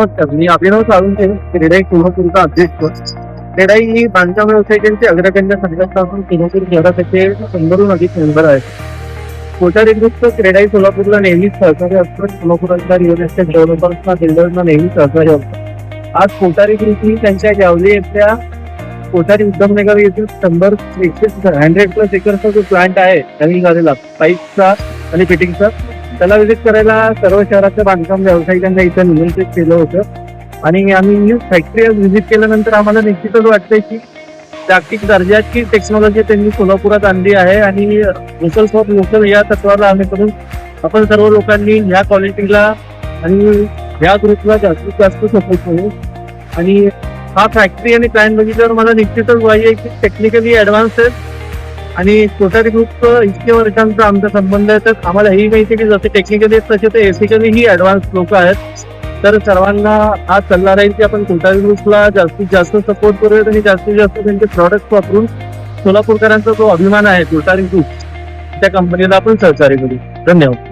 नमस्कार, मी अभिनव साळुंखे, क्रेडाई कोल्हापूरचा अध्यक्ष. क्रेडाई ही बांधकाम व्यावसायिकांची अग्रगण्य संघटना असून कोल्हापूर शहराचे 100हून अधिक मेंबर आहेत. कोठारी ग्रुपचं क्रेडाई कोल्हापूरला नेहमीच सहकार्य असतं. कोल्हापुरातल्या रिअल एस्टेट डेव्हलपर्सना, बिल्डर्सना नेहमी सहकार्य असतं. आज कोठारी ग्रुप ही त्यांच्या गावली येथल्या कोठारी उद्यमनगर येथील 100+ एकरचा जो प्लांट आहे नवीन झालेला पाईपचा आणि फिटिंगचा, त्याला व्हिजिट करायला सर्व शहरातल्या बांधकाम व्यावसायिकांना इथं निमंत्रित केलं होतं. आणि आम्ही ही फॅक्टरी व्हिजिट केल्यानंतर आम्हाला निश्चितच वाटतंय की जागतिक दर्जाची टेक्नॉलॉजी त्यांनी कोल्हापुरात आणली आहे आणि लोकल फॉर लोकल या तत्वाला आम्ही करून आपण सर्व लोकांनी ह्या क्वालिटीला आणि ह्या ग्रुपला जास्तीत जास्त सपोर्ट करू. आणि हा फॅक्टरी आणि प्लॅन बघितल्यावर मला निश्चितच पाहिजे की टेक्निकली ऍडव्हान्स आहेत आणि कोठारी ग्रुप इतके वर्षांचा आमचा संबंध आहे. तर आम्हाला ही माहिती की जसे टेक्निकली आहेत तसे ते एथिकली ही ऍडव्हान्स लोक आहेत. तर सर्वांना हा सल्ला राहील की आपण कोठारी ग्रुपला जास्तीत जास्त सपोर्ट करूयात आणि जास्तीत जास्त त्यांचे प्रॉडक्ट वापरून सोलापूरकरांचा जो अभिमान आहे कोठारी ग्रुप त्या कंपनीला आपण सहकार्य करू. धन्यवाद.